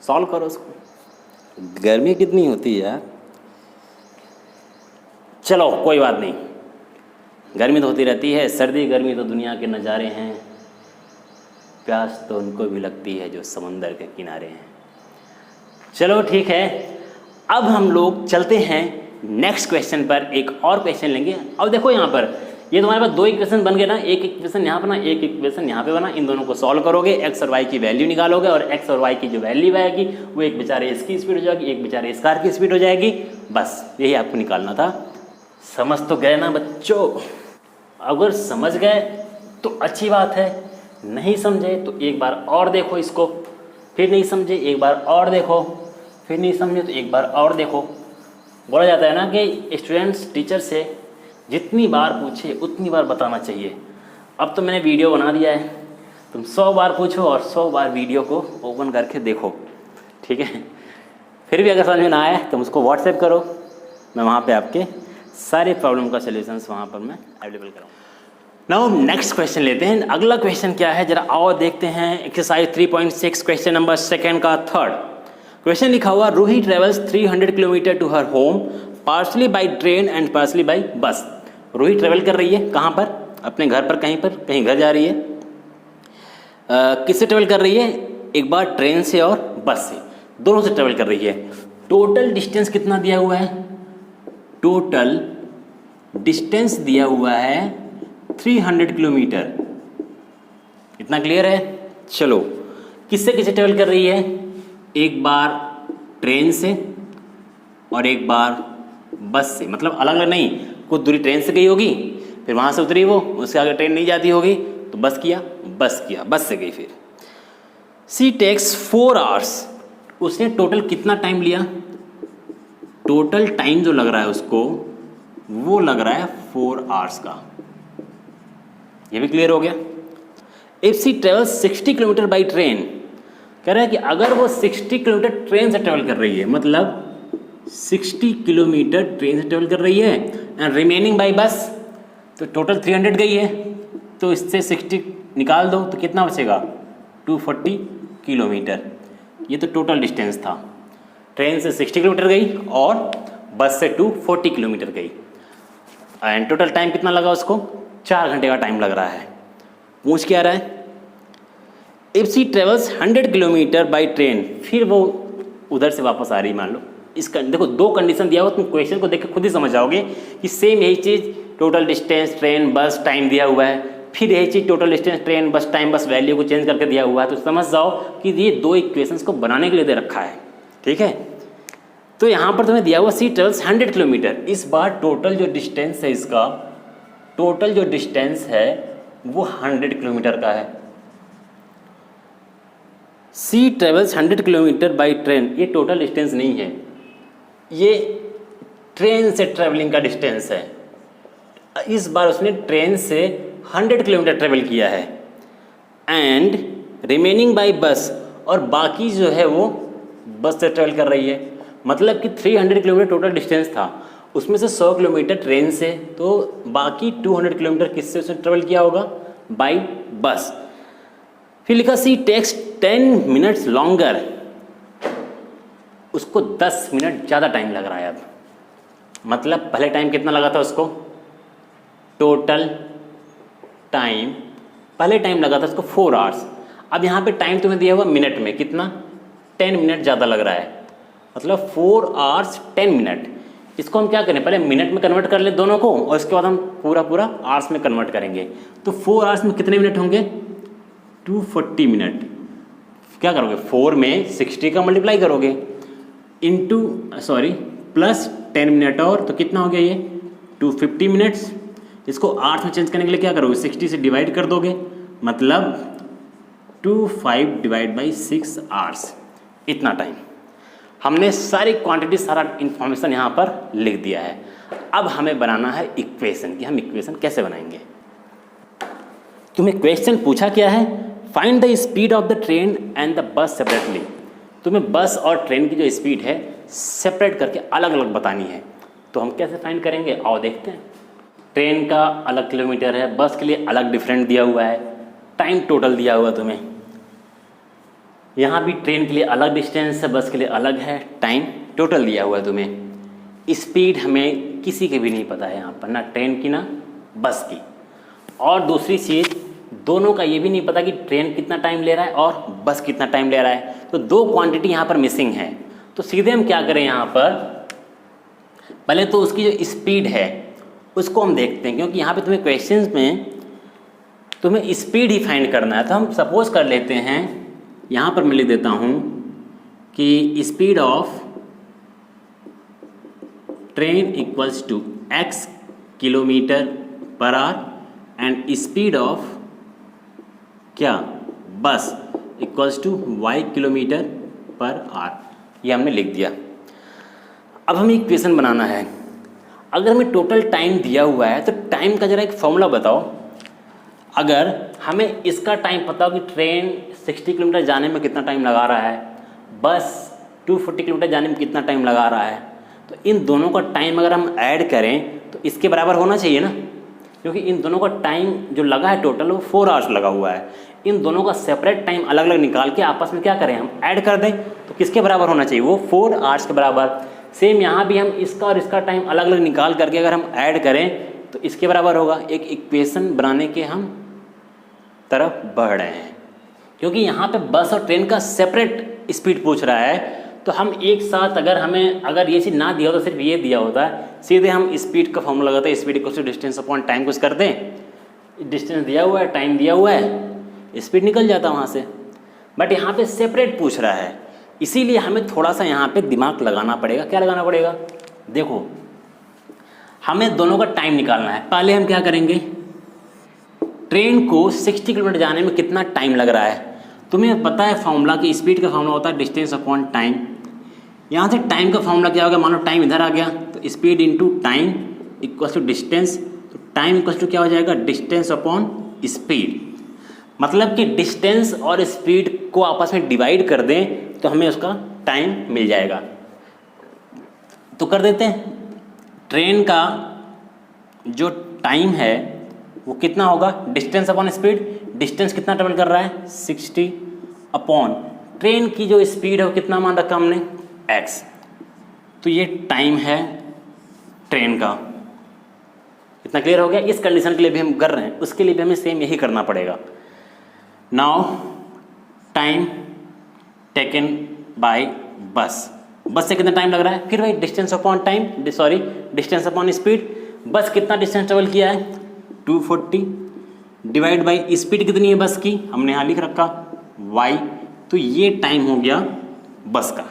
सॉल्व करो उसको। गर्मी कितनी होती है यार। चलो कोई बात नहीं, गर्मी तो होती रहती है, सर्दी गर्मी तो दुनिया के नज़ारे हैं, प्यास तो उनको भी लगती है जो समंदर के किनारे हैं। चलो ठीक है, अब हम लोग चलते हैं नेक्स्ट क्वेश्चन पर। एक और क्वेश्चन लेंगे। अब देखो यहाँ पर ये तुम्हारे पास दो इक्वेशन बन गए ना, एक इक्वेशन यहाँ बना, एक इक्वेशन यहाँ पे बना। इन दोनों को सॉल्व करोगे, एक्स और वाई की वैल्यू निकालोगे और एक्स और वाई की जो वैल्यू आएगी वो एक बेचारे इसकी स्पीड हो जाएगी, एक बेचारे इस कार की स्पीड हो जाएगी। बस यही आपको निकालना था। समझ तो गए ना बच्चों? अगर समझ गए तो अच्छी बात है, नहीं समझे तो एक बार और देखो इसको, फिर नहीं समझे एक बार और देखो, फिर नहीं समझे तो एक बार और देखो। बोला जाता है ना कि स्टूडेंट्स टीचर से जितनी बार पूछे उतनी बार बताना चाहिए। अब तो मैंने वीडियो बना दिया है, तुम 100 बार पूछो और 100 बार वीडियो को ओपन करके देखो, ठीक है? फिर भी अगर समझ में ना आए तो मुझको व्हाट्सएप करो, मैं वहाँ पे आपके सारे प्रॉब्लम का सॉल्यूशंस वहाँ पर मैं अवेलेबल कराऊँ। नाउ नेक्स्ट क्वेश्चन लेते हैं। अगला क्वेश्चन क्या है जरा आओ देखते हैं। एक्सरसाइज 3.6 क्वेश्चन नंबर सेकेंड का थर्ड क्वेश्चन लिखा हुआ, Ruhi travels 300 kilometre to her home partly by train and partly by bus. Ruhi travel कर रही है कहाँ पर? अपने घर पर, कहीं घर जा रही है। किससे ट्रेवल कर रही है? एक बार ट्रेन से और बस से, दोनों से ट्रेवल कर रही है। टोटल डिस्टेंस कितना दिया हुआ है? टोटल डिस्टेंस दिया हुआ है 300 किलोमीटर। इतना क्लियर है? चलो, किससे किससे ट्रेवल कर रही है? एक बार ट्रेन से और एक बार बस से, मतलब अलग अलग नहीं, कुछ दूरी ट्रेन से गई होगी, फिर वहाँ से उतरी वो, उसके आगे ट्रेन नहीं जाती होगी तो बस किया, बस से गई। फिर सी टेक्स 4 आवर्स। उसने टोटल कितना टाइम लिया? टोटल टाइम जो लग रहा है उसको वो लग रहा है 4 आवर्स का। ये भी क्लियर हो गया। If she travels 60 kilometre by train, कह रहा है कि अगर वो 60 किलोमीटर ट्रेन से ट्रेवल कर रही है, मतलब 60 किलोमीटर ट्रेन से ट्रेवल कर रही है एंड रिमेनिंग बाई बस, तो टोटल 300 गई है, तो इससे 60 निकाल दो तो कितना बचेगा? 240 किलोमीटर। ये तो टोटल डिस्टेंस था। ट्रेन से 60 किलोमीटर गई और बस से 240 किलोमीटर गई एंड टोटल टाइम कितना लगा उसको? 4 घंटे का टाइम लग रहा है। पूछ क्या रहा है? If she travels 100 kilometre by train, फिर वो उधर से वापस आ रही, मान लो। इसका देखो दो कंडीशन दिया हुआ, तुम क्वेश्चन को देख के खुद ही समझ जाओगे कि सेम यही चीज़, total distance train bus time दिया हुआ है, फिर यही चीज़ total distance train bus time बस वैल्यू को चेंज करके दिया हुआ है। तो समझ जाओ कि ये दो इक्वेशंस को बनाने के लिए दे रखा है, ठीक है? तो यहाँ पर तुम्हें दिया हुआ सी ट्रेवल्स 100 किलोमीटर। इस बार टोटल जो डिस्टेंस है इसका, टोटल जो डिस्टेंस है वो 100 किलोमीटर का है। सी ट्रेवल्स 100 किलोमीटर बाई ट्रेन, ये टोटल डिस्टेंस नहीं है, ये ट्रेन से ट्रेवलिंग का डिस्टेंस है। इस बार उसने ट्रेन से 100 किलोमीटर ट्रेवल किया है एंड रिमेनिंग बाई बस, और बाकी जो है वो बस से ट्रेवल कर रही है। मतलब कि 300 किलोमीटर टोटल डिस्टेंस था, उसमें से 100 किलोमीटर ट्रेन से, तो बाकी 200 किलोमीटर किससे उसने ट्रेवल किया होगा? By bus. फिर लिखा सी टेक्स 10 मिनट्स लॉन्गर, उसको 10 मिनट ज़्यादा टाइम लग रहा है अब। मतलब पहले टाइम कितना लगा था उसको? टोटल टाइम पहले टाइम लगा था उसको 4 आवर्स। अब यहाँ पे टाइम तुम्हें दिया हुआ मिनट में, कितना? 10 मिनट ज़्यादा लग रहा है, मतलब 4 आवर्स 10 मिनट। इसको हम क्या करें, पहले मिनट में कन्वर्ट कर ले दोनों को, और इसके बाद हम पूरा आवर्स में कन्वर्ट करेंगे। तो 4 आवर्स में कितने मिनट होंगे? 240 मिनट। क्या करोगे? 4 में 60 का मल्टीप्लाई करोगे प्लस 10 मिनट और, तो कितना हो गया ये? 250 मिनट्स। इसको आवर्स में चेंज करने के लिए क्या करोगे? 60 से डिवाइड कर दोगे, मतलब 25 डिवाइड बाई 6 आवर्स। इतना टाइम हमने सारी क्वांटिटी, सारा इन्फॉर्मेशन यहाँ पर लिख दिया है। अब हमें बनाना है इक्वेशन, कि हम इक्वेशन कैसे बनाएंगे। तुम्हें क्वेश्चन पूछा क्या है? Find the speed of the train and the bus separately. तुम्हें बस और ट्रेन की जो स्पीड है सेपरेट करके अलग अलग बतानी है। तो हम कैसे फाइंड करेंगे, आओ देखते हैं। ट्रेन का अलग किलोमीटर है, बस के लिए अलग डिफरेंट दिया हुआ है, टाइम टोटल दिया हुआ तुम्हें। यहाँ भी ट्रेन के लिए अलग डिस्टेंस है, बस के लिए अलग है, टाइम टोटल दिया हुआ है तुम्हें। स्पीड हमें किसी के भी नहीं पता है यहाँ पर, ना ट्रेन की ना बस की। और दूसरी चीज़, दोनों का ये भी नहीं पता कि ट्रेन कितना टाइम ले रहा है और बस कितना टाइम ले रहा है। तो 2 क्वांटिटी यहाँ पर मिसिंग है। तो सीधे हम क्या करें यहाँ पर, पहले तो उसकी जो स्पीड है उसको हम देखते हैं, क्योंकि यहाँ पे तुम्हें क्वेश्चंस में तुम्हें स्पीड ही फाइंड करना है। तो हम सपोज कर लेते हैं, यहाँ पर मैं लिख देता हूँ कि speed of train equals to x kilometre पर आवर एंड स्पीड ऑफ क्या, bus equals to y kilometre पर आवर। ये हमने लिख दिया। अब हमें इक्वेशन बनाना है। अगर हमें टोटल टाइम दिया हुआ है तो टाइम का जरा एक फॉर्मूला बताओ। अगर हमें इसका टाइम पता हो कि ट्रेन 60 किलोमीटर जाने में कितना टाइम लगा रहा है, बस 240 किलोमीटर जाने में कितना टाइम लगा रहा है, तो इन दोनों का टाइम अगर हम ऐड करें तो इसके बराबर होना चाहिए ना, क्योंकि इन दोनों का टाइम जो लगा है टोटल वो 4 आवर्स लगा हुआ है। इन दोनों का सेपरेट टाइम अलग अलग निकाल के आपस में क्या करें, हम ऐड कर दें, तो किसके बराबर होना चाहिए, वो 4 आवर्स के बराबर। सेम यहाँ भी हम इसका और इसका टाइम अलग अलग निकाल करके अगर हम ऐड करें तो इसके बराबर होगा। एक इक्वेशन बनाने के हम तरफ बढ़ रहे हैं, क्योंकि यहाँ पे बस और ट्रेन का सेपरेट स्पीड पूछ रहा है। तो हम एक साथ अगर ये चीज़ ना दिया होता, सिर्फ ये दिया होता, सीधे हम स्पीड का फॉर्मूला लगाते हैं, speed equals to distance upon time कुछ करते हैं, डिस्टेंस दिया हुआ है, टाइम दिया हुआ है, स्पीड निकल जाता वहाँ से। बट यहाँ पे सेपरेट पूछ रहा है, इसीलिए हमें थोड़ा सा यहाँ पे दिमाग लगाना पड़ेगा। क्या लगाना पड़ेगा, देखो हमें दोनों का टाइम निकालना है। पहले हम क्या करेंगे, ट्रेन को 60 किलोमीटर जाने में कितना टाइम लग रहा है। तुम्हें पता है फॉर्मूला कि स्पीड का फॉर्मूला होता है डिस्टेंस अपॉन टाइम। यहाँ से टाइम का फॉर्मूला क्या होगा, मानो टाइम इधर आ गया तो speed into time equals to distance. तो टाइम इक्वल्स टू क्या हो जाएगा, डिस्टेंस अपॉन स्पीड। मतलब कि डिस्टेंस और स्पीड को आपस में डिवाइड कर दें तो हमें उसका टाइम मिल जाएगा। तो कर देते हैं, ट्रेन का जो टाइम है वो कितना होगा, डिस्टेंस अपॉन स्पीड। डिस्टेंस कितना ट्रेवल कर रहा है, 60 अपॉन ट्रेन की जो स्पीड है वो कितना मान रखा हमने, x। तो ये टाइम है ट्रेन का। इतना क्लियर हो गया। इस कंडीशन के लिए भी हम कर रहे हैं, उसके लिए भी हमें सेम यही करना पड़ेगा। नाउ टाइम टेकन बाय बस, बस से कितना टाइम लग रहा है, फिर भाई distance upon time, distance upon speed. बस कितना डिस्टेंस ट्रेवल किया है, 240 डिवाइड बाई स्पीड कितनी है बस की, हमने यहाँ लिख रखा y। तो ये टाइम हो गया बस का।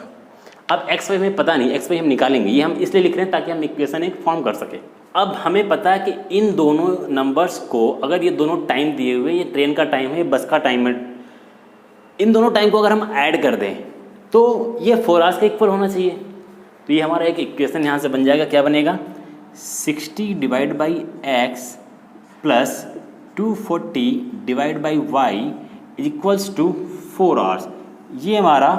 अब x वाई हमें पता नहीं, x वाई हम निकालेंगे, ये हम इसलिए लिख रहे हैं ताकि हम इक्वेशन एक फॉर्म कर सके। अब हमें पता है कि इन दोनों नंबर्स को, अगर ये दोनों टाइम दिए हुए, ये ट्रेन का टाइम है, ये बस का टाइम है, इन दोनों टाइम को अगर हम ऐड कर दें तो ये 4 आवर्स के इक्वल होना चाहिए। तो ये हमारा एक इक्वेशन यहाँ से बन जाएगा। क्या बनेगा, 60 डिवाइड बाई x प्लस 240 divide by y equals to 4 hours. ये हमारा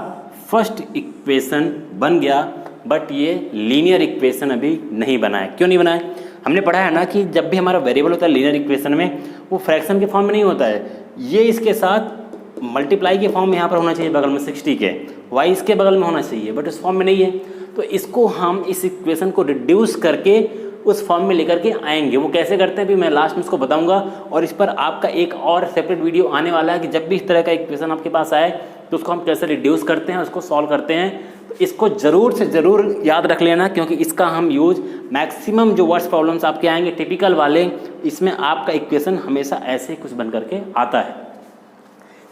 फर्स्ट इक्वेशन बन गया, बट ये लीनियर इक्वेशन अभी नहीं बना है। क्यों नहीं बना है? हमने पढ़ा है ना कि जब भी हमारा वेरिएबल होता है लीनियर इक्वेशन में, वो फ्रैक्शन के फॉर्म में नहीं होता है। ये इसके साथ मल्टीप्लाई के फॉर्म में यहाँ पर होना चाहिए बगल में 60 के, वाई इसके बगल में होना चाहिए, बट उस फॉर्म में नहीं है। तो इसको हम इस इक्वेशन को रिड्यूस करके उस फॉर्म में लेकर के आएंगे। वो कैसे करते हैं भी मैं लास्ट में उसको बताऊंगा, और इस पर आपका एक और सेपरेट वीडियो आने वाला है कि जब भी इस तरह का इक्वेशन आपके पास आए तो उसको हम कैसे रिड्यूस करते हैं, उसको सॉल्व करते हैं। तो इसको ज़रूर से ज़रूर याद रख लेना, क्योंकि इसका हम यूज मैक्सिमम जो वर्ड्स प्रॉब्लम्स आपके आएंगे टिपिकल वाले, इसमें आपका इक्वेशन हमेशा ऐसे ही कुछ बन करके आता है।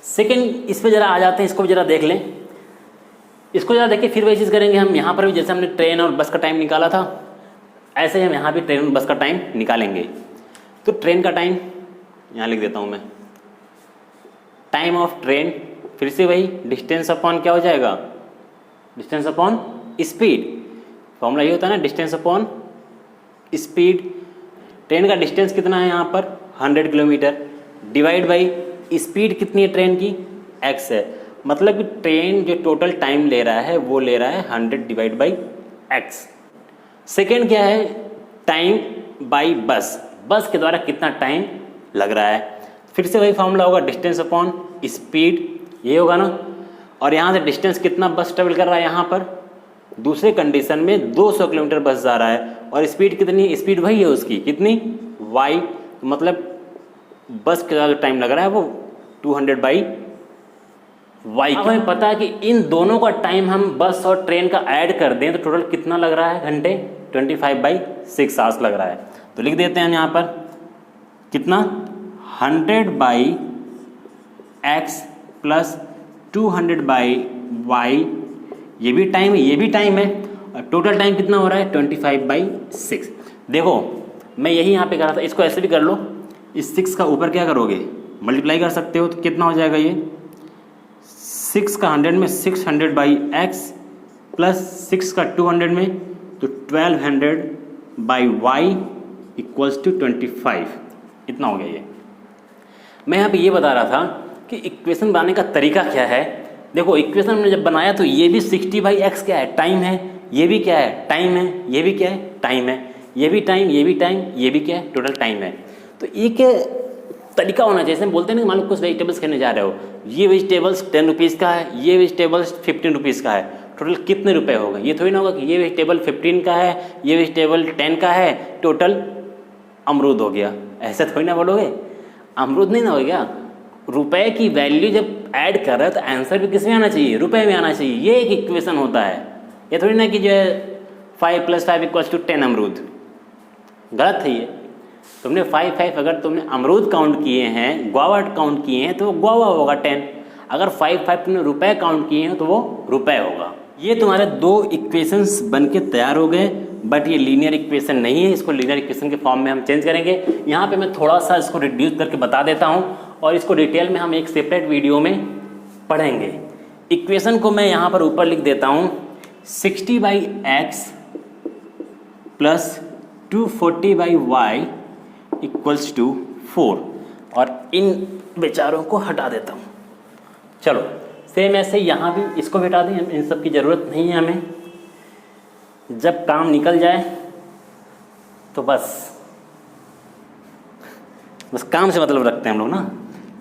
सेकेंड, इस पर ज़रा आ जाते हैं, इसको भी ज़रा देख लें। इसको ज़रा देखिए, फिर वही चीज़ करेंगे हम। यहाँ पर भी जैसे हमने ट्रेन और बस का टाइम निकाला था, ऐसे ही हम यहाँ भी ट्रेन और बस का टाइम निकालेंगे। तो ट्रेन का टाइम यहाँ लिख देता हूँ मैं, टाइम ऑफ ट्रेन, फिर से वही डिस्टेंस अपॉन क्या हो जाएगा, डिस्टेंस अपॉन स्पीड। फॉर्मूला ये होता है ना, डिस्टेंस अपॉन स्पीड। ट्रेन का डिस्टेंस कितना है यहाँ पर 100 किलोमीटर, डिवाइड बाई स्पीड कितनी है ट्रेन की, x है। मतलब कि ट्रेन जो टोटल टाइम ले रहा है वो ले रहा है 100 डिवाइड बाई x। सेकेंड क्या है, टाइम बाई बस, बस के द्वारा कितना टाइम लग रहा है। फिर से वही फॉर्मूला होगा, डिस्टेंस अपॉन स्पीड, ये होगा ना। और यहाँ से डिस्टेंस कितना बस ट्रेवल कर रहा है, यहाँ पर दूसरे कंडीशन में 200 किलोमीटर बस जा रहा है, और स्पीड कितनी, स्पीड वही है उसकी कितनी, y। मतलब बस के द्वारा टाइम लग रहा है वो 200 बाई y। अब हमें पता है कि इन दोनों का टाइम हम बस और ट्रेन का ऐड कर दें तो टोटल कितना लग रहा है घंटे, 25/6 आवर्स लग रहा है। तो लिख देते हैं हम यहाँ पर कितना, 100 by x plus 200 by y। ये भी टाइम है, ये भी टाइम है, और टोटल टाइम कितना हो रहा है 25/6। देखो मैं यही यहाँ पे कर रहा था, इसको ऐसे भी कर लो, इस 6 का ऊपर क्या करोगे, मल्टीप्लाई कर सकते हो। तो कितना हो जाएगा ये, 6 का 100 में 600 बाई x प्लस 6 का 200 में, तो 1200 बाई y इक्वल्स टू 25। इतना हो गया ये। मैं यहाँ पे ये बता रहा था कि इक्वेशन बनाने का तरीका क्या है। देखो इक्वेशन हमने जब बनाया तो ये भी 60/x क्या है, टाइम है, ये भी क्या है, टाइम है, ये भी क्या है, टाइम है, ये भी टाइम, ये भी टाइम, ये भी क्या है, टोटल टाइम है। तो एक तरीका होना चाहिए। जैसे हम बोलते हैं ना, मान लो कुछ वेजिटेबल्स खाने जा रहे हो, ये वेजिटेबल्स 10 रुपीज़ का है, ये वेजिटेबल्स 15 रुपीज़ का है, टोटल कितने रुपए होगा। ये थोड़ी ना होगा कि ये वेजिटेबल 15 का है, ये वेजिटेबल 10 का है, टोटल अमरूद हो गया। ऐसा थोड़ी ना बोलोगे, अमरूद नहीं ना हो गया। रुपए की वैल्यू जब ऐड कर रहे हो तो आंसर भी किस में आना चाहिए, रुपए में आना चाहिए। ये एक इक्वेशन होता है। ये थोड़ी ना कि जो है 5 + 5 = 10 अमरूद, गलत है ये। तुमने 5 अगर तुमने अमरूद काउंट किए हैं, गुआवा काउंट किए हैं, तो वो गुआवा होगा 10। अगर 5 तुमने रुपए काउंट किए हैं तो वो रुपए होगा। ये तुम्हारे 2 इक्वेशंस बन के तैयार हो गए, बट ये लीनियर इक्वेशन नहीं है। इसको लीनियर इक्वेशन के फॉर्म में हम चेंज करेंगे। यहाँ पे मैं थोड़ा सा इसको रिड्यूस करके बता देता हूँ, और इसको डिटेल में हम एक सेपरेट वीडियो में पढ़ेंगे। इक्वेशन को मैं यहाँ पर ऊपर लिख देता हूँ, 60/x plus 240/y equals to 4, और इन बेचारों को हटा देता हूँ। चलो सेम ऐसे यहाँ भी इसको भी हटा दें, इन सब की ज़रूरत नहीं है हमें। जब काम निकल जाए तो बस काम से मतलब रखते हैं हम लोग ना।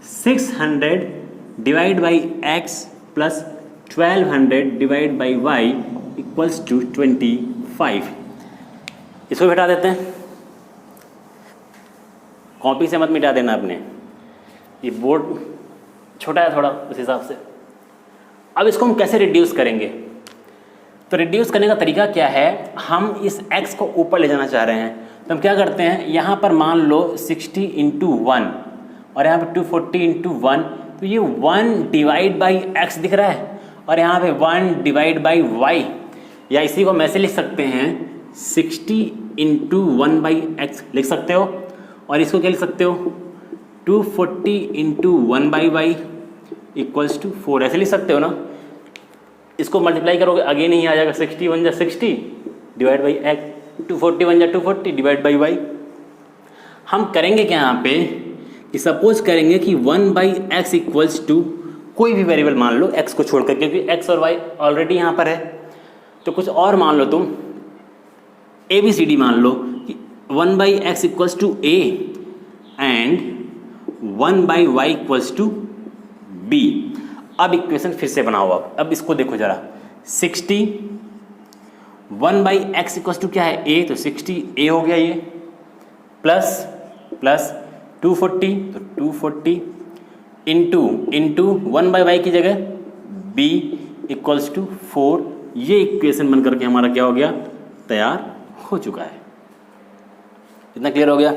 600 डिवाइड बाई x प्लस 1200 divide by y equals to 25। इसको हटा देते हैं, कॉपी से मत मिटा देना अपने, ये बोर्ड छोटा है थोड़ा उस हिसाब से। अब इसको हम कैसे रिड्यूस करेंगे, तो रिड्यूस करने का तरीका क्या है, हम इस x को ऊपर ले जाना चाह रहे हैं। तो हम क्या करते हैं, यहाँ पर मान लो 60 × 1 और यहाँ पे 240 × 1, तो ये 1 डिवाइड बाई x दिख रहा है, और यहाँ पे 1 डिवाइड बाई y, या इसी को हम ऐसे लिख सकते हैं 60 × 1/x लिख सकते हो, और इसको क्या लिख सकते हो 240 × 1/y इक्वल्स टू 4, ऐसे लिख सकते हो ना। इसको मल्टीप्लाई करोगे आगे नहीं आ जाएगा, 60 × 1 = 60 divide by x, 240 × 1 = 240 divide by y। हम करेंगे क्या यहाँ पे कि सपोज करेंगे कि 1/x इक्वल्स टू कोई भी वेरिएबल मान लो x को छोड़कर, क्योंकि x और y ऑलरेडी यहाँ पर है। तो कुछ और मान लो तुम, ABCD मान लो कि 1/x equals to A and 1/y equals to B। अब इक्वेशन फिर से बनाओ। अब इसको देखो जरा, 60 1/x इक्वल्स टू क्या है A, तो 60A हो गया ये, प्लस 240, तो 240 इंटू 1/y की जगह B इक्वल्स टू 4। ये इक्वेशन बन करके हमारा क्या हो गया, तैयार हो चुका है। इतना क्लियर हो गया।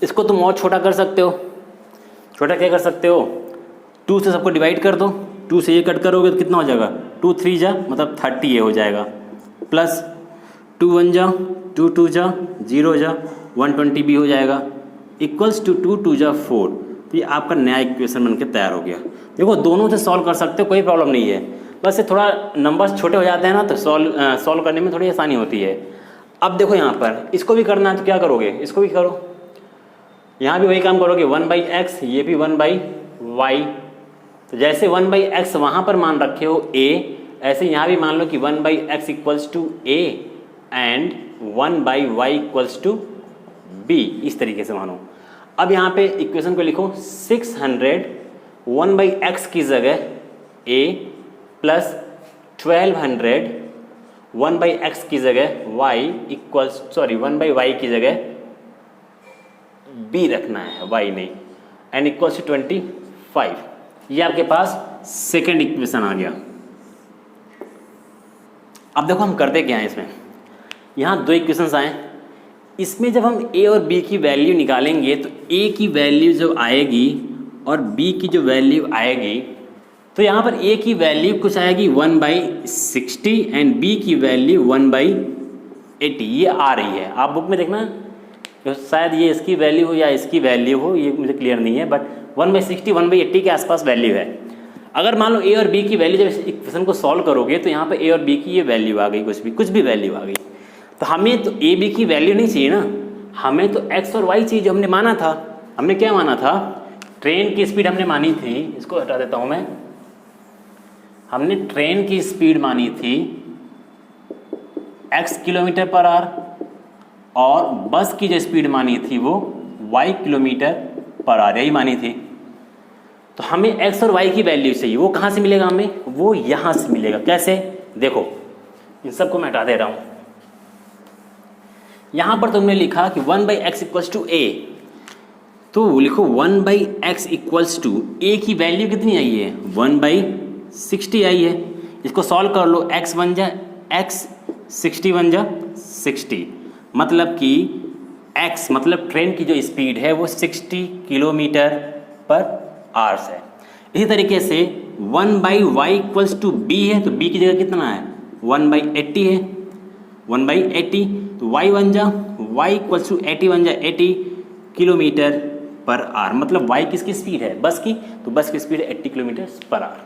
इसको तुम और छोटा कर सकते हो। छोटा क्या कर सकते हो, 2 से सबको डिवाइड कर दो, 2 से ये कट करोगे तो कितना हो जाएगा, 2 3 जा मतलब 30 ये हो जाएगा, प्लस 2 1 जा 2 2 जा 0 जा 120 भी हो जाएगा, इक्वल्स टू 2 2 जा 4। तो ये आपका नया इक्वेशन बनके तैयार हो गया। देखो दोनों से सॉल्व कर सकते हो, कोई प्रॉब्लम नहीं है, बस ये थोड़ा नंबर्स छोटे हो जाते हैं ना, तो सॉल्व करने में थोड़ी आसानी होती है। अब देखो यहाँ पर इसको भी करना है तो क्या करोगे, इसको भी करो, यहाँ भी वही काम करोगे, 1/x, ये भी 1/y। तो जैसे 1/x वहाँ पर मान रखे हो a, ऐसे यहाँ भी मान लो कि 1/x equals to a and 1/y equals to b, इस तरीके से मानो। अब यहाँ पे इक्वेशन को लिखो, 600 1/x की जगह a प्लस 1200 1/x की जगह y इक्वल्स 1/y की जगह b रखना है, y नहीं, एंड इक्वल्स टू 25। ये आपके पास सेकेंड इक्वेशन आ गया। अब देखो हम करते क्या हैं इसमें, यहाँ 2 इक्वेशंस आए, इसमें जब हम a और b की वैल्यू निकालेंगे तो a की वैल्यू जो आएगी और b की जो वैल्यू आएगी, तो यहाँ पर a की वैल्यू कुछ आएगी 1/60 एंड b की वैल्यू 1/80। ये आ रही है, आप बुक में देखना, तो शायद ये इसकी वैल्यू हो या इसकी वैल्यू हो, ये मुझे क्लियर नहीं है, बट 1/60 1/80 के आसपास वैल्यू है। अगर मान लो a और b की वैल्यू जब इक्वेशन को सॉल्व करोगे तो यहाँ पर a और b की ये वैल्यू आ गई, कुछ भी वैल्यू आ गई, तो हमें तो a b की वैल्यू नहीं चाहिए ना, हमें तो x और y चाहिए जो हमने माना था। हमने क्या माना था, ट्रेन की स्पीड हमने मानी थी, इसको हटा देता हूँ मैं, हमने ट्रेन की स्पीड मानी थी x किलोमीटर पर आवर और बस की जो स्पीड मानी थी वो y किलोमीटर पर आवर, यही मानी थी। तो हमें x और y की वैल्यू चाहिए, वो कहाँ से मिलेगा हमें, वो यहाँ से मिलेगा। कैसे, देखो इन सबको मैं हटा दे रहा हूँ। यहाँ पर तुमने लिखा कि 1/x इक्वल्स टू a, तो लिखो 1/x इक्वल्स टू a की वैल्यू कितनी आई है, 1/60 आई है। इसको सॉल्व कर लो, x 1 जा x, 60 1 जा 60, मतलब कि x मतलब ट्रेन की जो स्पीड है वो 60 किलोमीटर पर आवर्स है। इसी तरीके से 1/y इक्वल्स टू b है, तो b की जगह कितना है, 1/80 है, 1/80, तो y 1 जा y इक्वल्स टू 80 1 जा 80 किलोमीटर पर आवर, मतलब y किसकी स्पीड है, बस की, तो बस की स्पीड है 80 किलोमीटर पर आवर।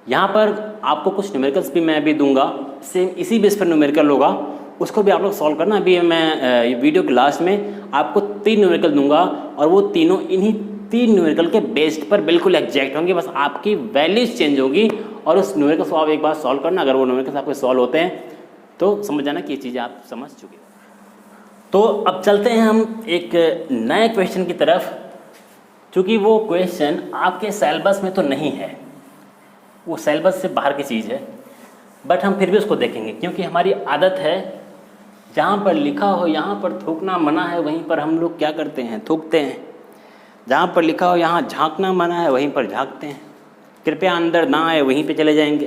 यहाँ पर आपको कुछ न्यूमेरिकल्स भी मैं भी दूंगा, सेम इसी बेस पर न्यूमेरिकल होगा, उसको भी आप लोग सॉल्व करना। अभी मैं वीडियो के लास्ट में आपको 3 न्यूमेरिकल दूंगा और वो तीनों इन्हीं 3 न्यूमेरिकल के बेस्ड पर बिल्कुल एग्जैक्ट होंगे, बस आपकी वैल्यूज चेंज होगी और उस न्यूमेरिकल्स को आप एक बार सॉल्व करना। अगर वो न्यूमेरिकल्स आपके सॉल्व होते हैं तो समझ जाना कि ये चीज़ें आप समझ चुके। तो अब चलते हैं हम एक नए क्वेश्चन की तरफ, क्योंकि वो क्वेश्चन आपके सिलेबस में तो नहीं है, वो सिलेबस से बाहर की चीज़ है, बट हम फिर भी उसको देखेंगे, क्योंकि हमारी आदत है जहाँ पर लिखा हो यहाँ पर थूकना मना है, वहीं पर हम लोग क्या करते हैं, थूकते हैं। जहाँ पर लिखा हो यहाँ झांकना मना है, वहीं पर झांकते हैं। कृपया अंदर ना आए, वहीं पे चले जाएंगे।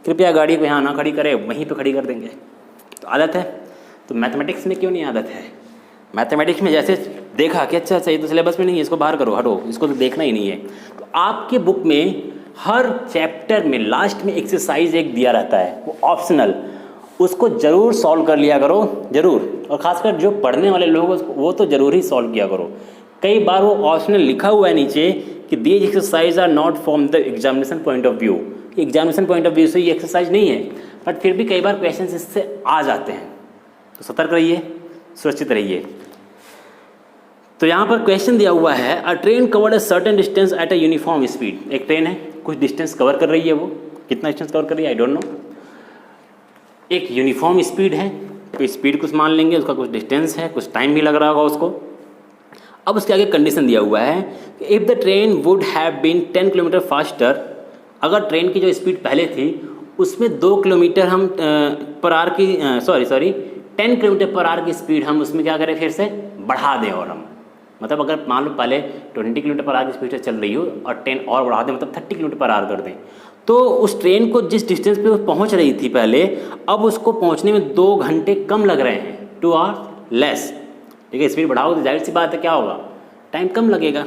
कृपया गाड़ी को यहाँ ना खड़ी करें, वहीं पे खड़ी कर देंगे। तो आदत है। तो मैथमेटिक्स में क्यों नहीं आदत है? मैथमेटिक्स में जैसे देखा कि अच्छा ये तो सिलेबस में नहीं है, इसको बाहर करो, हटो, इसको तो देखना ही नहीं है। तो आपके बुक में हर चैप्टर में लास्ट में एक्सरसाइज एक दिया रहता है, वो ऑप्शनल, उसको ज़रूर सॉल्व कर लिया करो, ज़रूर। और ख़ासकर जो पढ़ने वाले लोग वो तो ज़रूर ही सॉल्व किया करो। कई बार वो ऑप्शनल लिखा हुआ है नीचे कि these exercise are not from the examination point of view. Examination point of view से ये एक्सरसाइज नहीं है, बट फिर भी कई बार क्वेश्चन इससे आ जाते हैं। तो सतर्क रहिए, सुरक्षित रहिए। तो यहाँ पर क्वेश्चन दिया हुआ है, अ train covered a certain distance at a uniform speed. एक ट्रेन है, कुछ डिस्टेंस कवर कर रही है। वो कितना डिस्टेंस कवर कर रही है आई डोंट नो। एक यूनिफॉर्म स्पीड है, तो स्पीड कुछ मान लेंगे, उसका कुछ डिस्टेंस है, कुछ टाइम भी लग रहा होगा उसको। अब उसके आगे कंडीशन दिया हुआ है कि if the train would have been 10 kilometre faster, अगर ट्रेन की जो स्पीड पहले थी उसमें 2 किलोमीटर हम पर आवर की 10 किलोमीटर पर आवर की स्पीड हम उसमें क्या करें, फिर से बढ़ा दें। और हम मतलब अगर मान लो पहले 20 किलोमीटर पर आवर की स्पीड से चल रही हो और 10 और बढ़ा दें, मतलब 30 किलोमीटर पर आवर कर दें, तो उस ट्रेन को जिस डिस्टेंस पे वो पहुंच रही थी पहले, अब उसको पहुंचने में 2 घंटे कम लग रहे हैं, 2 आवर लेस। ठीक है, स्पीड बढ़ाओ तो जाहिर सी बात है क्या होगा, टाइम कम लगेगा।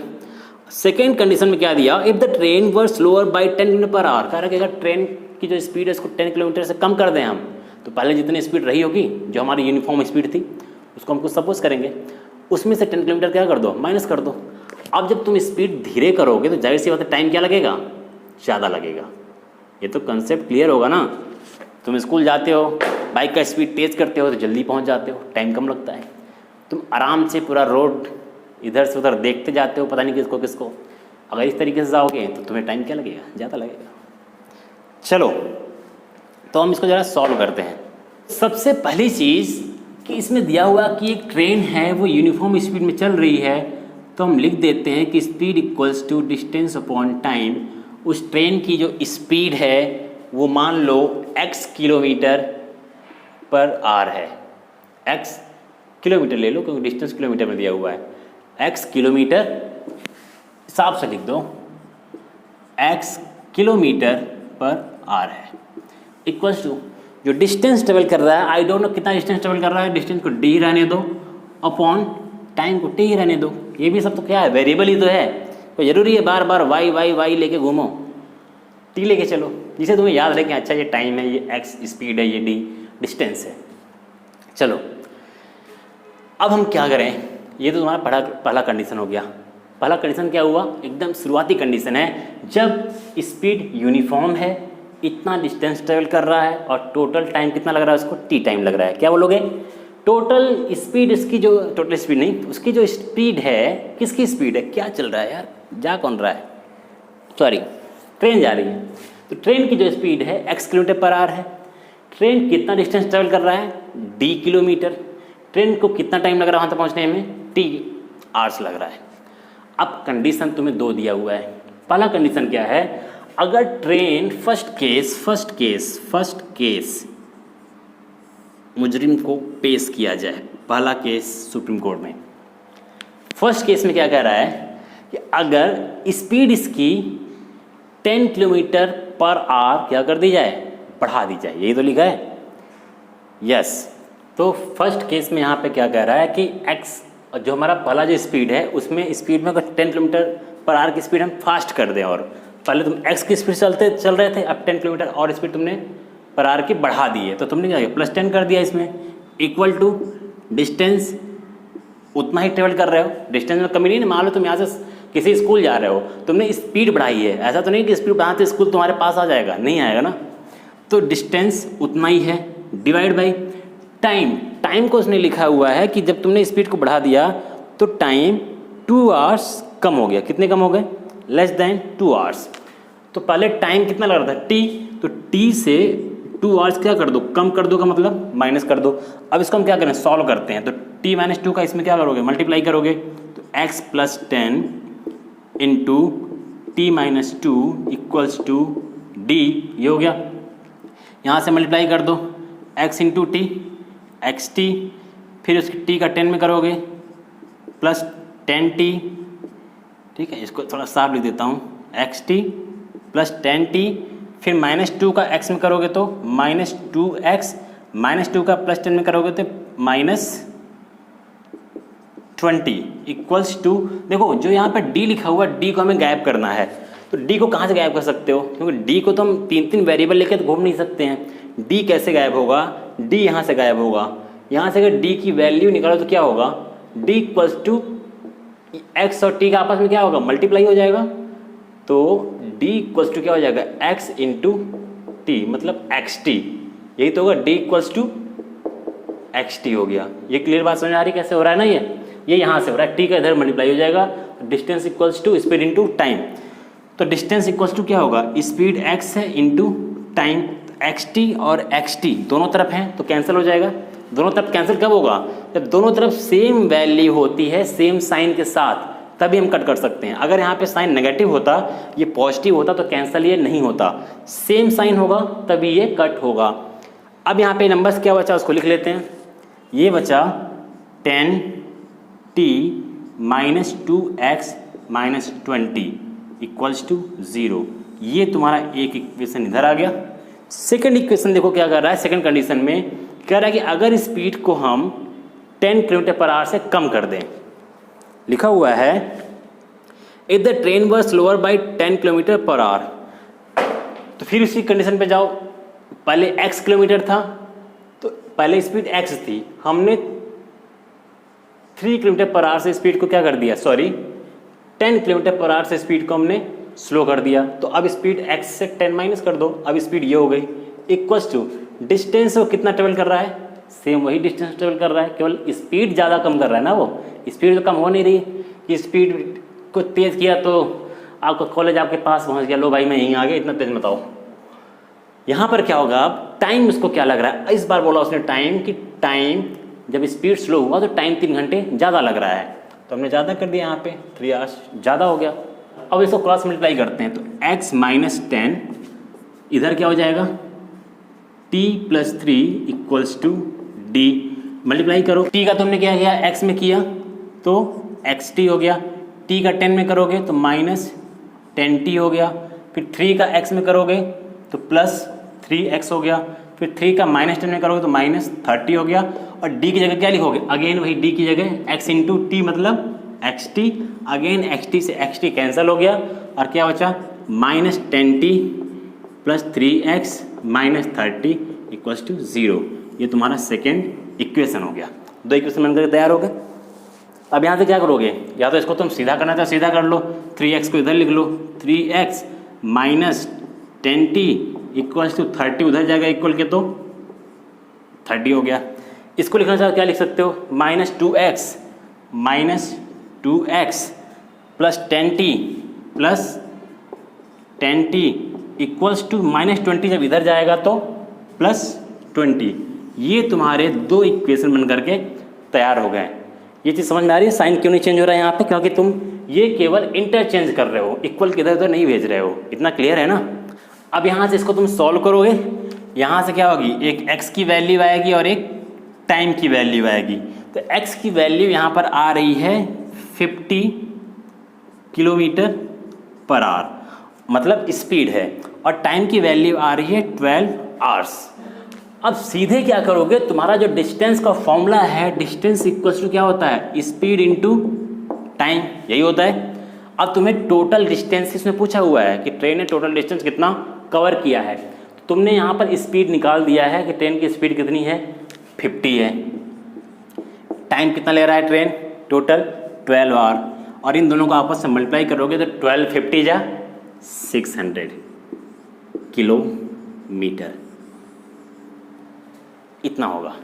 सेकेंड कंडीशन में क्या दिया, if the train were slower by 10 kilometre पर आवर, कह रहा है कि अगर ट्रेन की जो स्पीड है उसको 10 किलोमीटर से कम कर दें हम, तो पहले जितनी स्पीड रही होगी जो हमारी यूनिफॉर्म स्पीड थी उसको हम कुछ सपोज करेंगे, उसमें से 10 किलोमीटर क्या कर दो, माइनस कर दो। अब जब तुम स्पीड धीरे करोगे तो जाहिर सी बात है टाइम क्या लगेगा, ज़्यादा लगेगा। ये तो कंसेप्ट क्लियर होगा ना। तुम स्कूल जाते हो, बाइक का स्पीड तेज़ करते हो तो जल्दी पहुंच जाते हो, टाइम कम लगता है। तुम आराम से पूरा रोड इधर से उधर देखते जाते हो, पता नहीं किसको किसको, अगर इस तरीके से जाओगे तो तुम्हें टाइम क्या लगेगा, ज़्यादा लगेगा। चलो तो हम इसको ज़रा सॉल्व करते हैं। सबसे पहली चीज़ कि इसमें दिया हुआ कि एक ट्रेन है वो यूनिफॉर्म स्पीड में चल रही है, तो हम लिख देते हैं कि speed equals to distance upon time. उस ट्रेन की जो स्पीड है वो मान लो x किलोमीटर पर आवर है, x किलोमीटर ले लो क्योंकि डिस्टेंस किलोमीटर में दिया हुआ है, x किलोमीटर हिसाब से लिख दो, x किलोमीटर पर आवर है, इक्वल्स टू जो डिस्टेंस ट्रेवल कर रहा है, आई डोंट नो कितना डिस्टेंस ट्रेवल कर रहा है, डिस्टेंस को d रहने दो अपॉन टाइम को t रहने दो। ये भी सब तो क्या है, वेरिएबल ही तो है, तो जरूरी है बार बार y लेके घूमो, t लेके चलो जिसे तुम्हें याद रहे कि अच्छा ये टाइम है, ये x स्पीड है, ये d डिस्टेंस है। चलो अब हम क्या करें, ये तो तुम्हारा पहला कंडीशन हो गया। पहला कंडीशन क्या हुआ, एकदम शुरुआती कंडीशन है, जब स्पीड यूनिफॉर्म है, इतना डिस्टेंस ट्रेवल कर रहा है और टोटल टाइम कितना लग रहा है उसको, t टाइम लग रहा है। क्या बोलोगे, टोटल स्पीड, इसकी जो टोटल स्पीड नहीं, उसकी जो स्पीड है, किसकी स्पीड है, क्या चल रहा है यार, जा कौन रहा है, सॉरी ट्रेन जा रही है, तो ट्रेन की जो स्पीड है x किलोमीटर पर आवर है। ट्रेन कितना डिस्टेंस ट्रेवल कर रहा है, d किलोमीटर। ट्रेन को कितना टाइम लग रहा है वहाँ तक पहुँचने में, t आवर्स लग रहा है। अब कंडीशन तुम्हें 2 दिया हुआ है। पहला कंडीशन क्या है, अगर ट्रेन फर्स्ट केस मुजरिम को पेश किया जाए, पहला केस सुप्रीम कोर्ट में, फर्स्ट केस में क्या कह रहा है कि अगर स्पीड इसकी 10 किलोमीटर पर आवर क्या कर दी जाए, बढ़ा दी जाए, यही तो लिखा है, यस। तो फर्स्ट केस में यहाँ पे क्या कह रहा है कि x जो हमारा पहला जो स्पीड है उसमें स्पीड में अगर 10 किलोमीटर पर आवर की स्पीड हम फास्ट कर दें, और पहले तुम x की स्पीड चल रहे थे, अब 10 किलोमीटर और स्पीड तुमने पर आवर की बढ़ा दी है, तो तुमने क्या किया, +10 कर दिया इसमें, इक्वल टू डिस्टेंस उतना ही ट्रेवल कर रहे हो, डिस्टेंस में कमी नहीं है। मान लो तुम यहाँ से किसी स्कूल जा रहे हो, तुमने स्पीड बढ़ाई है, ऐसा तो नहीं कि स्पीड बढ़ाते स्कूल तुम्हारे पास आ जाएगा, नहीं आएगा ना, तो डिस्टेंस उतना ही है, डिवाइड बाई टाइम को उसने लिखा हुआ है कि जब तुमने स्पीड को बढ़ा दिया तो टाइम 2 आवर्स कम हो गया, कितने कम हो गए, लेस देन 2 आवर्स। तो पहले टाइम कितना लग रहा था, t, तो t से 2 आवर्स क्या कर दो, कम कर दो का मतलब माइनस कर दो। अब इसको हम क्या करें, सॉल्व करते हैं, तो t - 2 का इसमें क्या करोगे, मल्टीप्लाई करोगे, तो x + 10 into t - 2 equals to d, ये हो गया। यहाँ से मल्टीप्लाई कर दो, x इंटू टी, xt, फिर उसकी t का 10 में करोगे प्लस 10t, ठीक है, इसको थोड़ा साफ लिख देता हूँ, xt प्लस 10t, फिर -2 का x में करोगे तो -2x, -2 का +10 में करोगे तो -20 इक्वल्स टू, देखो जो यहाँ पे d लिखा हुआ, d को हमें गायब करना है, तो d को कहाँ से गायब कर सकते हो, क्योंकि d को तो हम 3 वेरिएबल लेके तो घूम नहीं सकते हैं। d कैसे गायब होगा, d यहाँ से गायब होगा, यहाँ से अगर d की वैल्यू निकालो तो क्या होगा, d इक्वल्स टू x और t का आपस में क्या होगा, मल्टीप्लाई हो जाएगा, तो d इक्वल्स टू क्या हो जाएगा, x इंटू टी, मतलब xt, यही तो होगा, d इक्वल्स टू xt हो गया। ये क्लियर बात समझ आ रही कैसे हो रहा है ना, ये यहाँ से हो रहा है, t का इधर मल्टीप्लाई हो जाएगा, distance equals to speed into time. तो डिस्टेंस इक्वल्स टू क्या होगा, स्पीड x है इंटू टाइम, xt और xt दोनों तरफ हैं तो कैंसिल हो जाएगा। दोनों तरफ कैंसिल कब होगा, जब दोनों तरफ सेम वैल्यू होती है सेम साइन के साथ, तभी हम कट कर सकते हैं। अगर यहाँ पे साइन नेगेटिव होता, ये पॉजिटिव होता तो कैंसिल ये नहीं होता, सेम साइन होगा तभी ये कट होगा। अब यहाँ पे नंबर्स क्या बचा उसको लिख लेते हैं। ये बचा 10t minus 2x minus 20 equals to 0। ये तुम्हारा एक इक्वेशन इधर आ गया। सेकंड इक्वेशन देखो क्या कर रहा है, सेकंड कंडीशन में कह रहा है कि अगर स्पीड को हम 10 किलोमीटर पर आवर से कम कर दें, लिखा हुआ है if the train were slower by 10 kilometre पर आवर, तो फिर उसी कंडीशन पे जाओ। पहले x किलोमीटर था तो पहले स्पीड x थी, हमने 3 किलोमीटर पर आवर से स्पीड को क्या कर दिया, सॉरी 10 किलोमीटर पर आवर से स्पीड को हमने स्लो कर दिया। तो अब स्पीड x से 10 माइनस कर दो, अब स्पीड ये हो गई इक्वल्स टू डिस्टेंस वो कितना ट्रेवल कर रहा है, सेम वही डिस्टेंस ट्रेवल कर रहा है, केवल स्पीड ज़्यादा कम कर रहा है ना, वो स्पीड तो कम हो नहीं रही कि स्पीड को तेज़ किया तो आपका कॉलेज आपके पास पहुंच गया, लो भाई मैं यहीं आ गया, इतना तेज बताओ। यहाँ पर क्या होगा, अब टाइम उसको क्या लग रहा है, इस बार बोला उसने टाइम कि टाइम जब स्पीड स्लो हुआ तो टाइम 3 घंटे ज़्यादा लग रहा है, तो हमने ज़्यादा कर दिया, यहाँ पे 3 आवर्स ज़्यादा हो गया। अब इसको क्रॉस मल्टीप्लाई करते हैं तो x माइनस 10 इधर क्या हो जाएगा, t plus 3 equals to d, multiply करो। t का तुमने क्या किया, x में किया तो xt हो गया, t का 10 में करोगे तो माइनस 10t हो गया, फिर 3 का x में करोगे तो प्लस 3x हो गया, फिर 3 का माइनस 10 में करोगे तो माइनस 30 हो गया, और d की जगह क्या लिखोगे, अगेन वही d की जगह x इंटू टी मतलब xt, अगेन xt से xt कैंसिल हो गया और क्या बचा minus 10t plus 3x minus 30 equals to 0। ये तुम्हारा सेकेंड इक्वेशन हो गया। 2 इक्वेशन बनकर तैयार हो गए। अब यहाँ से क्या करोगे, या तो इसको तुम सीधा करना चाहो सीधा कर लो, 3x को इधर लिख लो, 3x minus 10t equals to 30 उधर जाएगा इक्वल के तो 30 हो गया। इसको लिखना चाहो क्या लिख सकते हो, minus 2x plus 10t equals to minus 20, जब इधर जाएगा तो प्लस 20। ये तुम्हारे 2 इक्वेशन बन करके तैयार हो गए। ये चीज़ समझ में आ रही है, साइन क्यों नहीं चेंज हो रहा है यहाँ पे, क्योंकि तुम ये केवल इंटरचेंज कर रहे हो, इक्वल किधर उधर नहीं भेज रहे हो। इतना क्लियर है ना। अब यहाँ से इसको तुम सॉल्व करोगे, यहाँ से क्या होगी, एक x की वैल्यू आएगी और एक टाइम की वैल्यू आएगी। तो x की वैल्यू यहाँ पर आ रही है 50 किलोमीटर पर आवर, मतलब स्पीड है, और टाइम की वैल्यू आ रही है 12 आवर्स। अब सीधे क्या करोगे, तुम्हारा जो डिस्टेंस का फॉर्मूला है, डिस्टेंस इक्वल्स टू क्या होता है, स्पीड इनटू टाइम, यही होता है। अब तुम्हें टोटल डिस्टेंस इसमें पूछा हुआ है कि ट्रेन ने टोटल डिस्टेंस कितना कवर किया है, तो तुमने यहाँ पर स्पीड निकाल दिया है कि ट्रेन की स्पीड कितनी है, 50 है। टाइम कितना ले रहा है ट्रेन, टोटल 12 आवर, और इन दोनों को आपस में मल्टीप्लाई करोगे तो 1250 जा 600 किलोमीटर, इतना होगा।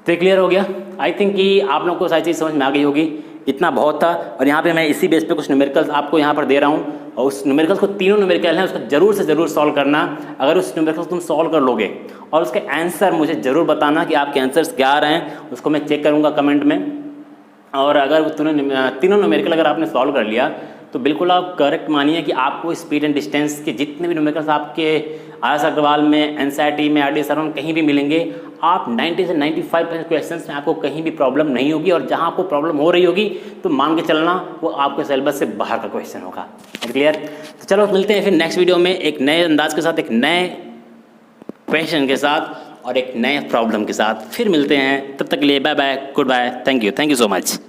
तो क्लियर हो गया। आई थिंक कि आप लोगों को सारी चीज़ समझ में आ गई होगी। इतना बहुत था, और यहाँ पे मैं इसी बेस पे कुछ न्यूमेरिकल्स आपको यहाँ पर दे रहा हूँ, और उस न्यूमेरिकल्स को, तीनों न्यूमेरिकल हैं, उसको जरूर से ज़रूर सॉल्व करना। अगर उस न्यूमेरिकल्स तुम सॉल्व कर लोगे और उसके आंसर मुझे ज़रूर बताना कि आपके आंसर्स क्या आ रहे हैं, उसको मैं चेक करूँगा कमेंट में। और अगर तीनों न्यूमेरिकल अगर आपने सॉल्व कर लिया तो बिल्कुल आप करेक्ट मानिए कि आपको स्पीड एंड डिस्टेंस के जितने भी न्यूमेरिकल्स आपके IIS अग्रवाल में, NCERT में, RDS में कहीं भी मिलेंगे, आप 90 से 95% क्वेश्चंस में आपको कहीं भी प्रॉब्लम नहीं होगी, और जहां आपको प्रॉब्लम हो रही होगी तो मान के चलना वो आपके सिलेबस से बाहर का क्वेश्चन होगा। क्लियर। तो चलो मिलते हैं फिर नेक्स्ट वीडियो में एक नए अंदाज के साथ, एक नए क्वेश्चन के साथ और एक नए प्रॉब्लम के साथ फिर मिलते हैं। तब तक के लिए bye bye, good bye, thank you so much.